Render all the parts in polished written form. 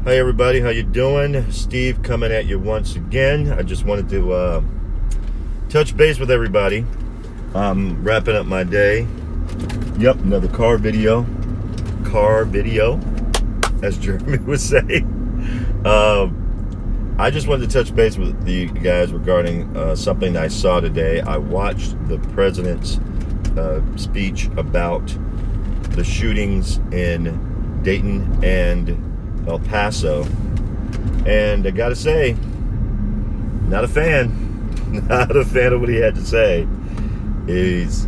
Hi everybody, how you doing? Steve coming at you once again. I just wanted to touch base with everybody. I'm wrapping up my day. Yep, another car video, as Jeremy would say. I just wanted to touch base with you guys regarding something I saw today. I watched the president's speech about the shootings in Dayton and El Paso, and I gotta say, not a fan of what he had to say. He's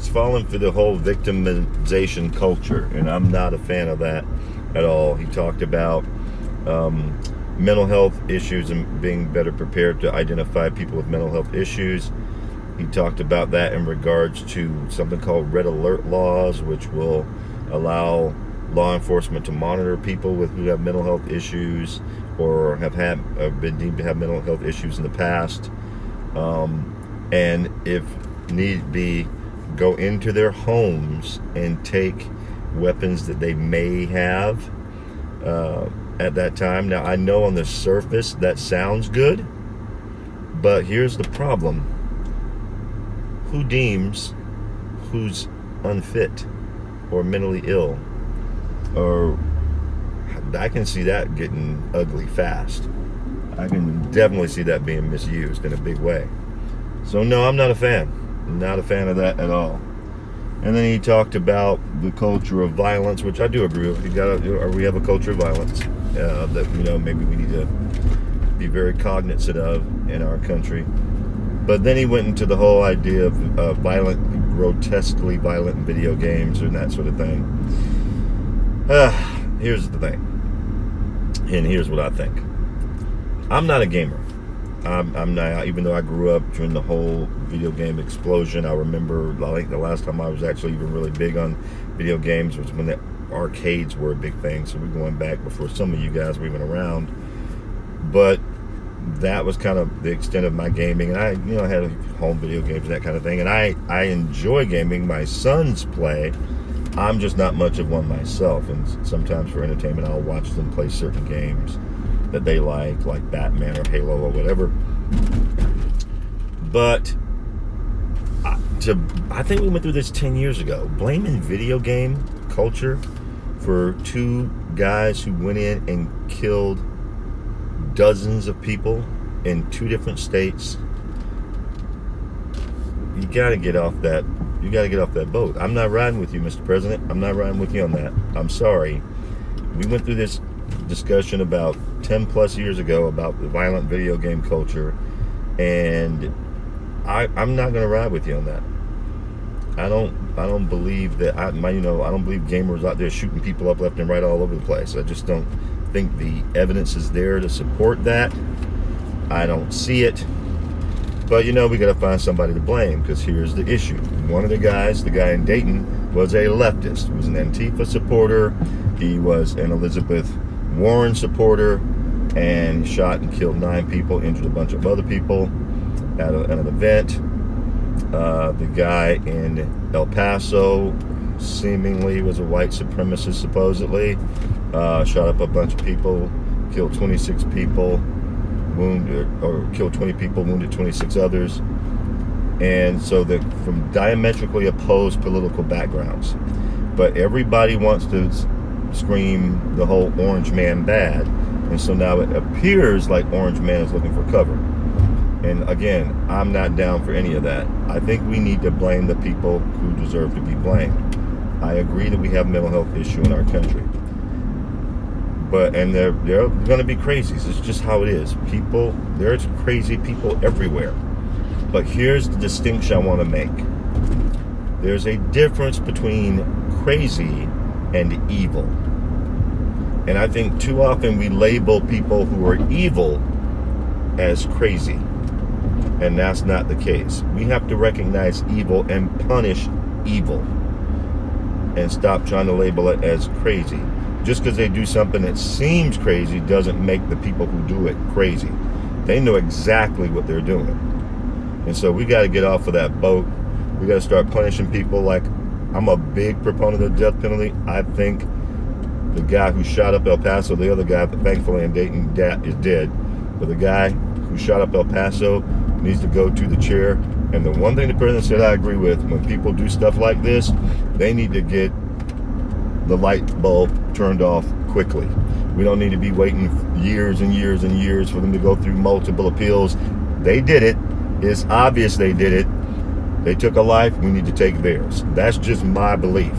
fallen for the whole victimization culture, and I'm not a fan of that at all. He talked about mental health issues and being better prepared to identify people with mental health issues. He talked about that in regards to something called red alert laws, which will allow law enforcement to monitor people who have mental health issues or have been deemed to have mental health issues in the past, and if need be, go into their homes and take weapons that they may have at that time. Now, I know on the surface that sounds good, but here's the problem. Who deems who's unfit or mentally ill? Or I can see that getting ugly fast. I can definitely see that being misused in a big way. So no, I'm not a fan. I'm not a fan of that at all. And then he talked about the culture of violence, which I do agree with. We have a culture of violence that maybe we need to be very cognizant of in our country. But then he went into the whole idea of grotesquely violent video games and that sort of thing. Here's the thing, and here's what I think. I'm not a gamer. I'm not, even though I grew up during the whole video game explosion. I remember, I think the last time I was actually even really big on video games was when the arcades were a big thing. So we're going back before some of you guys were even around. But that was kind of the extent of my gaming, and I had home video games and that kind of thing. And I enjoy gaming. My sons play. I'm just not much of one myself, and sometimes for entertainment I'll watch them play certain games that they like Batman or Halo or whatever. But I think we went through this 10 years ago, blaming video game culture for two guys who went in and killed dozens of people in two different states. You gotta get off that boat. I'm not riding with you, Mr. President. I'm not riding with you on that. I'm sorry. We went through this discussion about 10 plus years ago about the violent video game culture, and I'm not going to ride with you on that. I don't believe that. I don't believe gamers out there shooting people up left and right all over the place. I just don't think the evidence is there to support that. I don't see it. But we got to find somebody to blame, because here's the issue. One of the guys, the guy in Dayton, was a leftist. He was an Antifa supporter. He was an Elizabeth Warren supporter, and shot and killed 9 people, injured a bunch of other people at an event. The guy in El Paso seemingly was a white supremacist, supposedly. Shot up a bunch of people, killed 26 people. Killed 20 people, wounded 26 others. And so they're from diametrically opposed political backgrounds. But everybody wants to scream the whole orange man bad. And so now it appears like orange man is looking for cover. And again, I'm not down for any of that. I think we need to blame the people who deserve to be blamed. I agree that we have a mental health issue in our country. And they're going to be crazies. It's just how it is. There's crazy people everywhere. But here's the distinction I want to make. There's a difference between crazy and evil. And I think too often we label people who are evil as crazy. And that's not the case. We have to recognize evil and punish evil. And stop trying to label it as crazy. Just because they do something that seems crazy doesn't make the people who do it crazy. They know exactly what they're doing. And so we got to get off of that boat. We got to start punishing people. Like, I'm a big proponent of the death penalty. I think The guy who shot up El Paso, the other guy, thankfully in Dayton, is dead. But the guy who shot up El Paso needs to go to the chair. And the one thing the president said I agree with, when people do stuff like this, they need to get the light bulb turned off quickly. We don't need to be waiting years and years and years for them to go through multiple appeals. They did it. It's obvious they did it. They took a life. We need to take theirs. That's just my belief,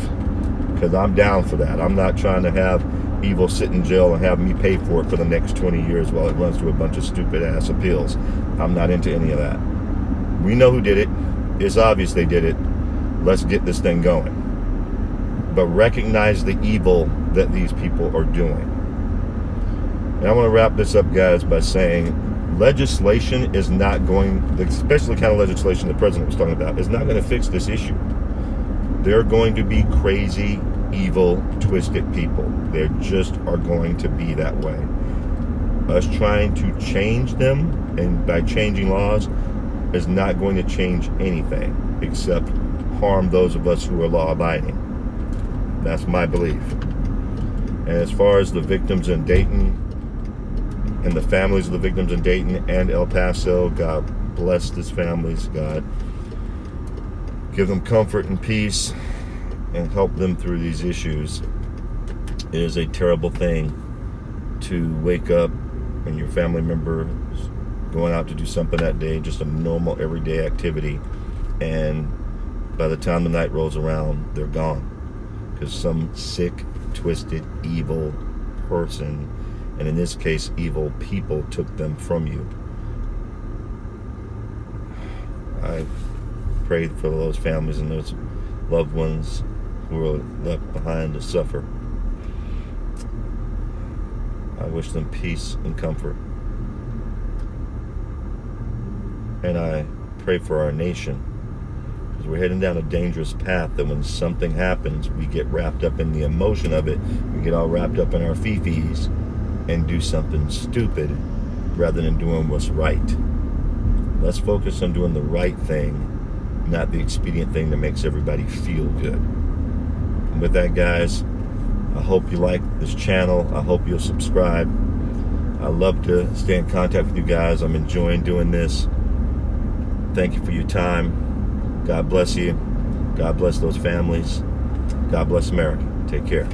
because I'm down for that. I'm not trying to have evil sit in jail and have me pay for it for the next 20 years while it runs through a bunch of stupid ass appeals. I'm not into any of that. We know who did it. It's obvious they did it. Let's get this thing going. But recognize the evil that these people are doing. And I want to wrap this up, guys, by saying legislation is not going, especially the kind of legislation the president was talking about, is not going to fix this issue. They're going to be crazy, evil, twisted people. They just are going to be that way. Us trying to change them, and by changing laws, is not going to change anything except harm those of us who are law-abiding. That's my belief. And as far as the victims in Dayton and the families of the victims in Dayton and El Paso, God bless these families. God give them comfort and peace and help them through these issues. It is a terrible thing to wake up and your family member is going out to do something that day, just a normal everyday activity, and by the time the night rolls around, they're gone because some sick, twisted, evil person, and in this case, evil people, took them from you. I prayed for those families and those loved ones who are left behind to suffer. I wish them peace and comfort. And I pray for our nation, because we're heading down a dangerous path that when something happens, we get wrapped up in the emotion of it. We get all wrapped up in our fifis and do something stupid rather than doing what's right. Let's focus on doing the right thing, not the expedient thing that makes everybody feel good. And with that, guys, I hope you like this channel. I hope you'll subscribe. I love to stay in contact with you guys. I'm enjoying doing this. Thank you for your time. God bless you. God bless those families. God bless America. Take care.